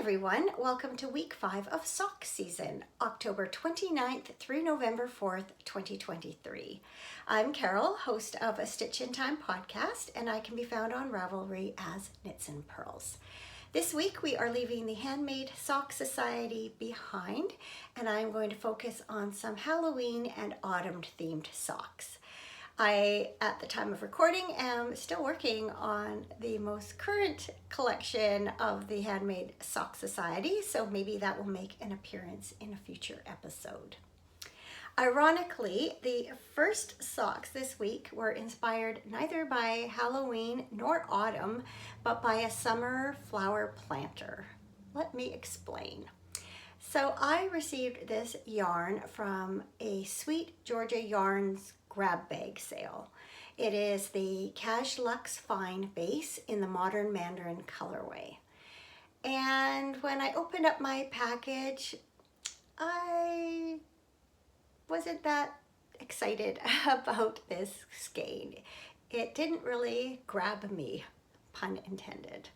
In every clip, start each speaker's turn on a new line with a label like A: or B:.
A: everyone, welcome to week 5 of sock season, October 29th through November 4th, 2023. I'm Carol, host of a Stitch in Time podcast, and I can be found on Ravelry as Knits and Pearls. This week we are leaving the Handmade Sock Society behind, and I'm going to focus on some Halloween and autumn themed socks. I, at the time of recording, am still working on the most current collection of the Handmade Sock Society, so maybe that will make an appearance in a future episode. Ironically, the first socks this week were inspired neither by Halloween nor autumn, but by a summer flower planter. Let me explain. So I received this yarn from a Sweet Georgia Yarns grab bag sale. It is the Cash Luxe Fine base in the Modern Mandarin colorway. And when I opened up my package, I wasn't that excited about this skein. It didn't really grab me, pun intended.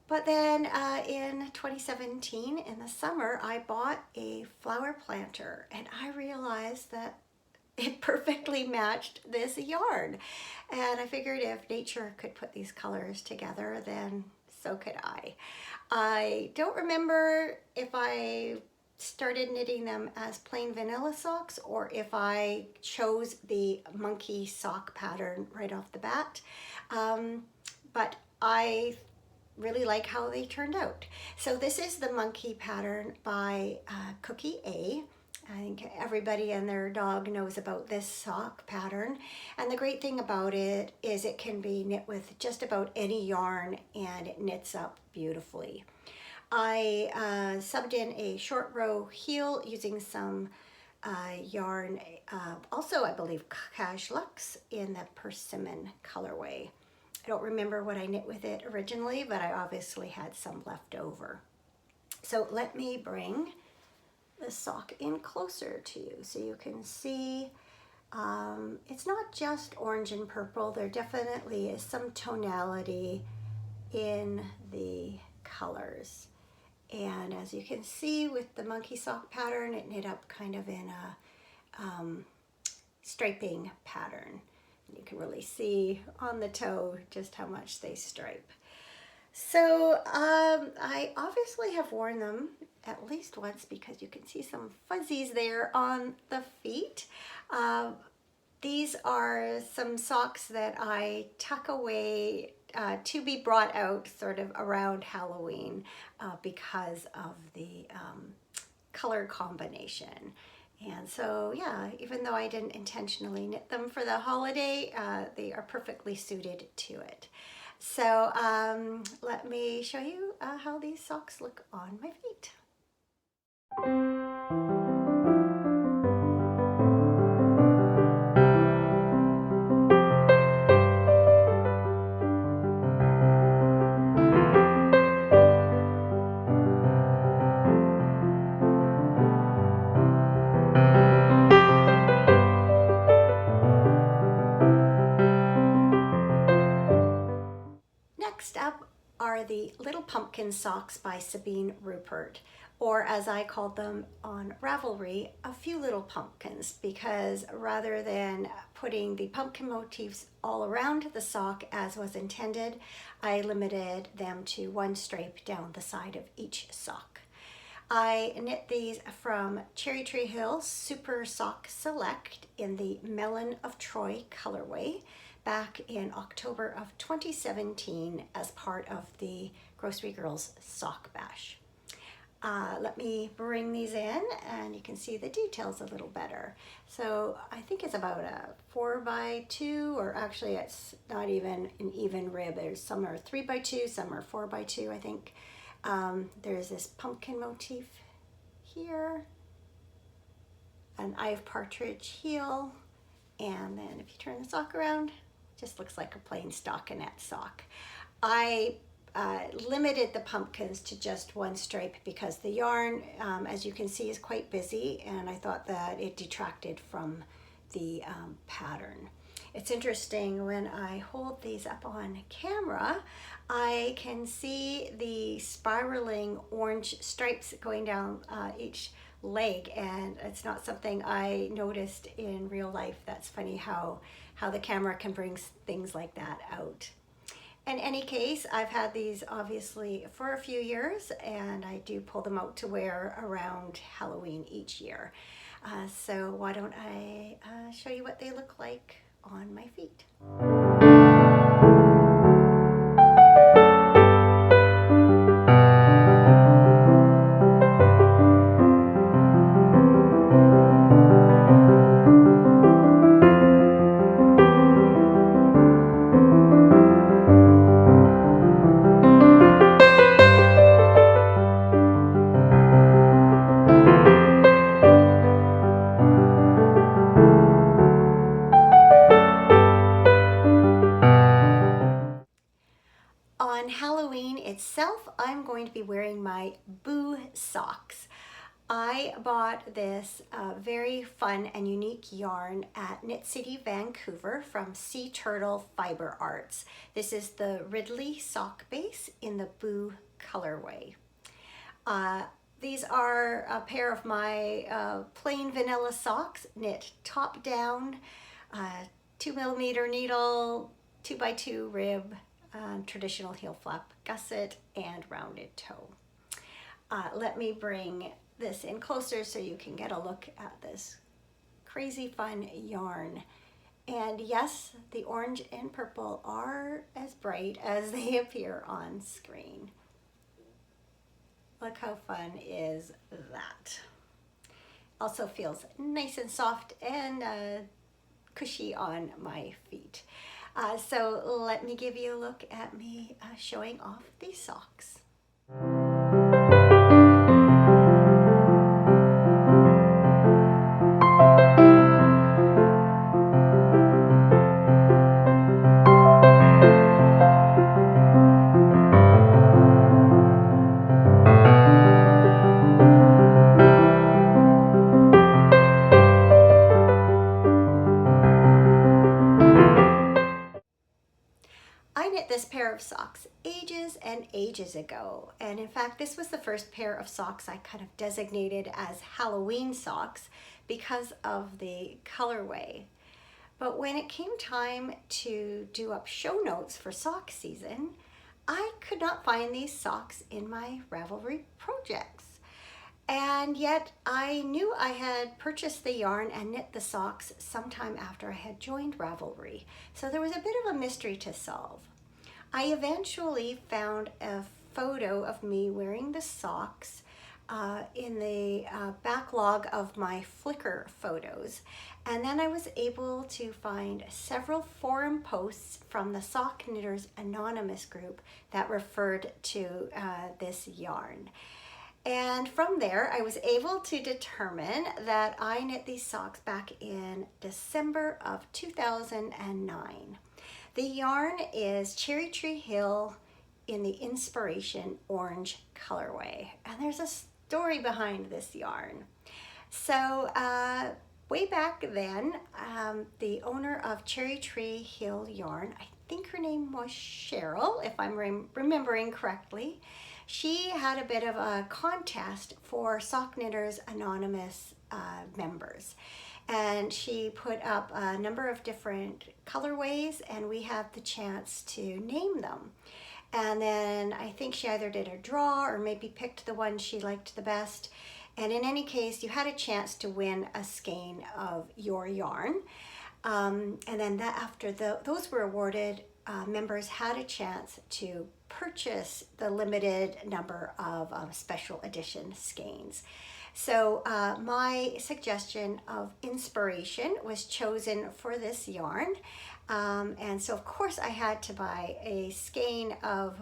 A: But then in 2017, in the summer, I bought a flower planter and I realized that it perfectly matched this yarn. And I figured if nature could put these colors together, then so could I. I don't remember if I started knitting them as plain vanilla socks or if I chose the monkey sock pattern right off the bat. But I really like how they turned out. So this is the monkey pattern by Cookie A. I think everybody and their dog knows about this sock pattern. And the great thing about it is it can be knit with just about any yarn and it knits up beautifully. I subbed in a short row heel using some yarn, also I believe Cash Luxe in the persimmon colorway. I don't remember what I knit with it originally, but I obviously had some left over. So let me bring the sock in closer to you so you can see it's not just orange and purple. There definitely is some tonality in the colors. And as you can see with the monkey sock pattern, it knit up kind of in a striping pattern. You can really see on the toe just how much they stripe. So I obviously have worn them at least once because you can see some fuzzies there on the feet. These are some socks that I tuck away to be brought out sort of around Halloween because of the color combination. And so, yeah, even though I didn't intentionally knit them for the holiday, they are perfectly suited to it. So let me show you how these socks look on my feet. Next up are the Little Pumpkin Socks by Sabine Rupert, or as I called them on Ravelry, a few little pumpkins, because rather than putting the pumpkin motifs all around the sock as was intended, I limited them to one stripe down the side of each sock. I knit these from Cherry Tree Hill Super Sock Select in the Melon of Troy colorway back in October of 2017 as part of the Grocery Girls Sock Bash. Let me bring these in and you can see the details a little better. So I think it's about a 4x2, or actually it's not even an even rib. There's some are 3x2, some are 4x2, I think. There's this pumpkin motif here, an eye of partridge heel, and then if you turn the sock around, it just looks like a plain stockinette sock. I limited the pumpkins to just one stripe because the yarn, as you can see, is quite busy, and I thought that it detracted from the pattern. It's interesting when I hold these up on camera, I can see the spiraling orange stripes going down each leg, and it's not something I noticed in real life. That's funny how the camera can bring things like that out. In any case, I've had these obviously for a few years, and I do pull them out to wear around Halloween each year. So why don't I show you what they look like on my feet. On Halloween itself, I'm going to be wearing my Boo socks. I bought this very fun and unique yarn at Knit City, Vancouver from Sea Turtle Fiber Arts. This is the Ridley sock base in the Boo colorway. These are a pair of my plain vanilla socks, knit top down, 2mm needle, 2x2 rib, traditional heel flap gusset, and rounded toe. Let me bring this in closer so you can get a look at this crazy fun yarn. And yes, the orange and purple are as bright as they appear on screen. Look how fun is that. Also feels nice and soft and cushy on my feet. So let me give you a look at me showing off these socks. I knit this pair of socks ages and ages ago, and in fact this was the first pair of socks I kind of designated as Halloween socks because of the colorway. But when it came time to do up show notes for sock season, I could not find these socks in my Ravelry projects. And yet I knew I had purchased the yarn and knit the socks sometime after I had joined Ravelry. So there was a bit of a mystery to solve. I eventually found a photo of me wearing the socks in the backlog of my Flickr photos. And then I was able to find several forum posts from the Sock Knitters Anonymous group that referred to this yarn. And from there, I was able to determine that I knit these socks back in December of 2009. The yarn is Cherry Tree Hill in the Inspiration Orange colorway. And there's a story behind this yarn. So way back then, the owner of Cherry Tree Hill yarn, I think her name was Cheryl, if I'm remembering correctly, she had a bit of a contest for Sock Knitters Anonymous members. And she put up a number of different colorways, and we had the chance to name them. And then I think she either did a draw or maybe picked the one she liked the best. And in any case, you had a chance to win a skein of your yarn. And then after those were awarded, members had a chance to purchase the limited number of special edition skeins. So my suggestion of Inspiration was chosen for this yarn. And so of course I had to buy a skein of,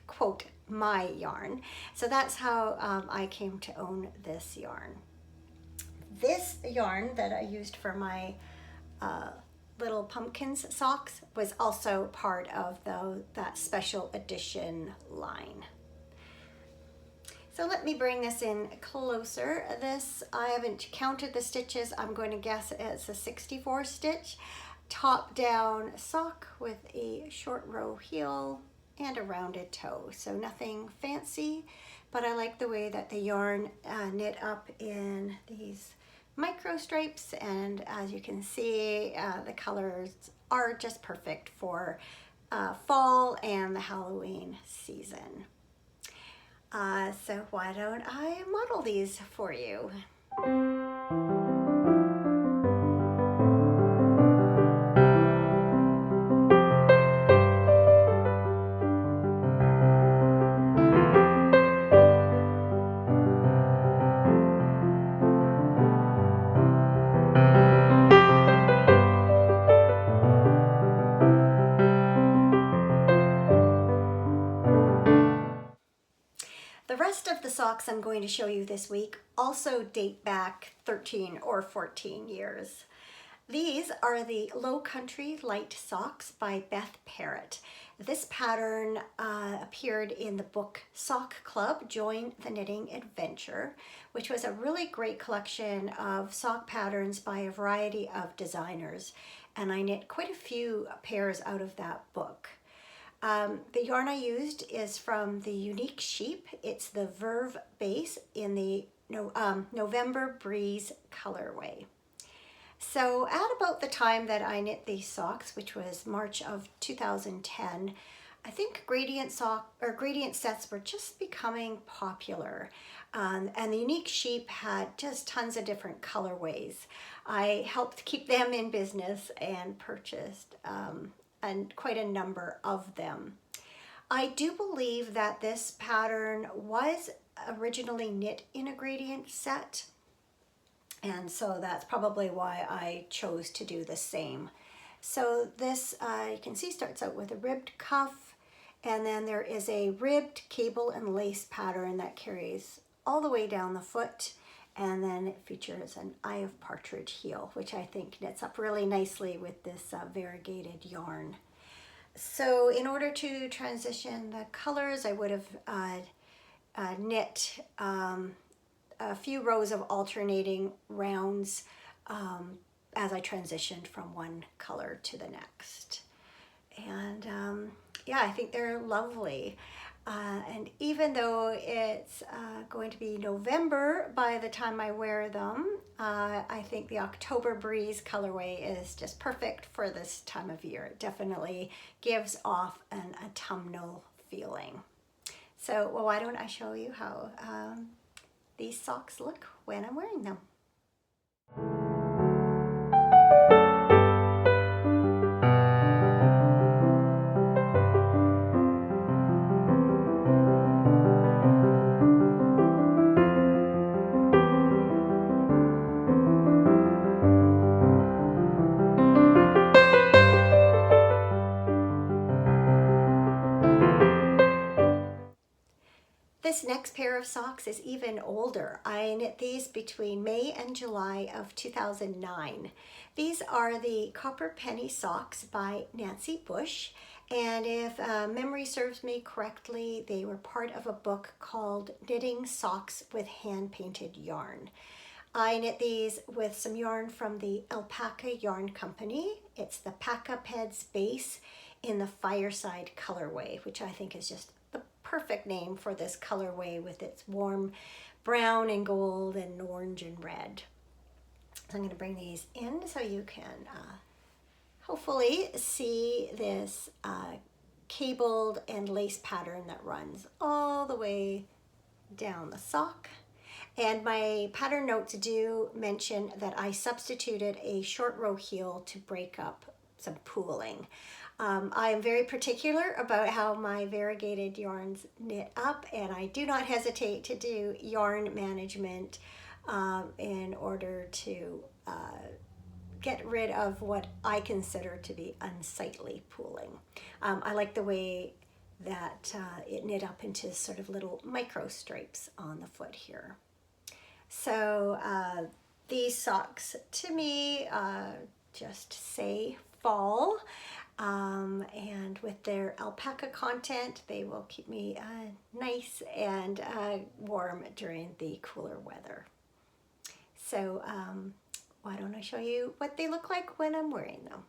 A: quote, my yarn. So that's how I came to own this yarn. This yarn that I used for my little pumpkins socks was also part of that special edition line. So let me bring this in closer. This, I haven't counted the stitches. I'm going to guess it's a 64 stitch. top down sock with a short row heel and a rounded toe. So nothing fancy, but I like the way that the yarn knit up in these micro stripes, and as you can see, the colors are just perfect for fall and the Halloween season. So why don't I model these for you? The rest of the socks I'm going to show you this week also date back 13 or 14 years. These are the Low Country Light Socks by Beth Parrott. This pattern appeared in the book Sock Club, Join the Knitting Adventure, which was a really great collection of sock patterns by a variety of designers. And I knit quite a few pairs out of that book. The yarn I used is from the Unique Sheep. It's the Verve base in the November Breeze colorway. So at about the time that I knit these socks, which was March of 2010, I think gradient sets were just becoming popular. And the Unique Sheep had just tons of different colorways. I helped keep them in business and purchased and quite a number of them. I do believe that this pattern was originally knit in a gradient set, and so that's probably why I chose to do the same. So this, you can see, starts out with a ribbed cuff, and then there is a ribbed cable and lace pattern that carries all the way down the foot, and then it features an Eye of Partridge heel, which I think knits up really nicely with this variegated yarn. So in order to transition the colors, I would have knit a few rows of alternating rounds as I transitioned from one color to the next. And yeah, I think they're lovely. And even though it's going to be November by the time I wear them, I think the October Breeze colorway is just perfect for this time of year. It definitely gives off an autumnal feeling. So, well, why don't I show you how these socks look when I'm wearing them. This next pair of socks is even older. I knit these between May and July of 2009. These are the Copper Penny Socks by Nancy Bush, and if memory serves me correctly, they were part of a book called Knitting Socks with Hand-Painted Yarn. I knit these with some yarn from the Alpaca Yarn Company. It's the Pacapeds base in the Fireside colorway, which I think is just the perfect name for this colorway with its warm brown and gold and orange and red. So I'm going to bring these in so you can hopefully see this cabled and lace pattern that runs all the way down the sock. And my pattern notes do mention that I substituted a short row heel to break up some pooling. I am very particular about how my variegated yarns knit up, and I do not hesitate to do yarn management in order to get rid of what I consider to be unsightly pooling. I like the way that it knit up into sort of little micro stripes on the foot here. So these socks to me just say fall, and with their alpaca content, they will keep me nice and warm during the cooler weather. So why don't I show you what they look like when I'm wearing them.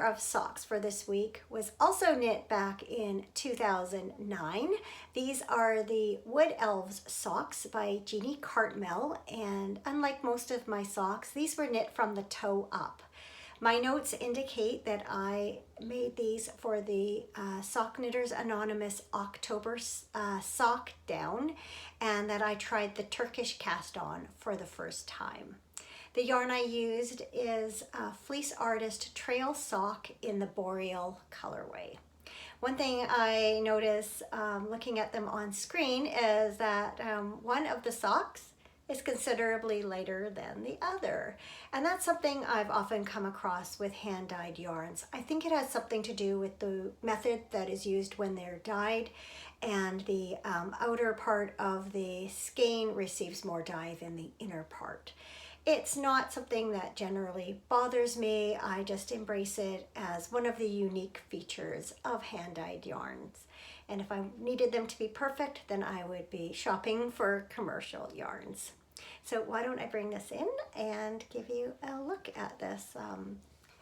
A: pair of socks for this week was also knit back in 2009. These are the Wood Elves socks by Jeannie Cartmel, and unlike most of my socks, these were knit from the toe up. My notes indicate that I made these for the Sock Knitters Anonymous October sock down, and that I tried the Turkish cast on for the first time. The yarn I used is Fleece Artist Trail Sock in the Boreal colorway. One thing I notice looking at them on screen is that one of the socks is considerably lighter than the other. And that's something I've often come across with hand-dyed yarns. I think it has something to do with the method that is used when they're dyed, and the outer part of the skein receives more dye than the inner part. It's not something that generally bothers me. I just embrace it as one of the unique features of hand-dyed yarns. And if I needed them to be perfect, then I would be shopping for commercial yarns. So why don't I bring this in and give you a look at this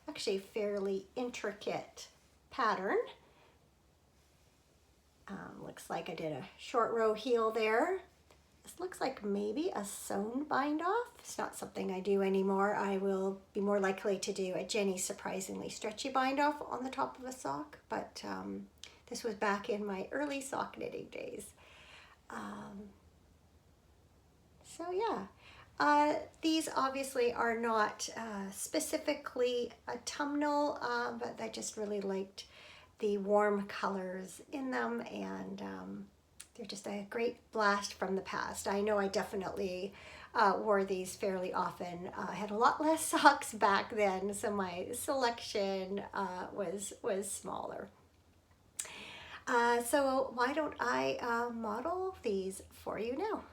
A: actually fairly intricate pattern. Looks like I did a short row heel there. This looks like maybe a sewn bind off. It's not something I do anymore. I will be more likely to do a Jenny Surprisingly Stretchy bind off on the top of a sock, but this was back in my early sock knitting days. So yeah, these obviously are not specifically autumnal, but I just really liked the warm colors in them, and they're just a great blast from the past. I know I definitely wore these fairly often. I had a lot less socks back then, so my selection was smaller. So why don't I model these for you now?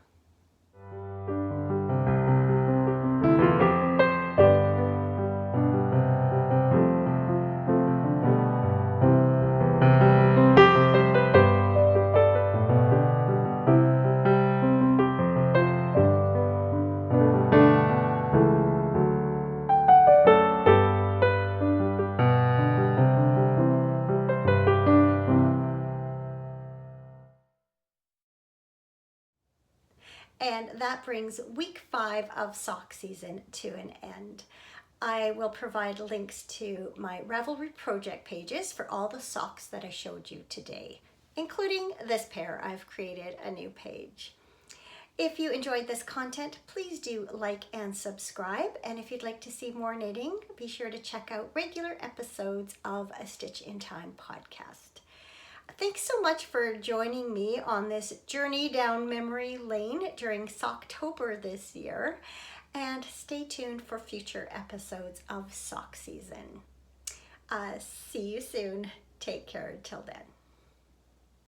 A: And that brings week 5 of sock season to an end. I will provide links to my Ravelry project pages for all the socks that I showed you today, including this pair. I've created a new page. If you enjoyed this content, please do like and subscribe. And if you'd like to see more knitting, be sure to check out regular episodes of A Stitch in Time podcast. Thanks so much for joining me on this journey down memory lane during Socktober this year, and stay tuned for future episodes of Sock Season. See you soon. Take care until then.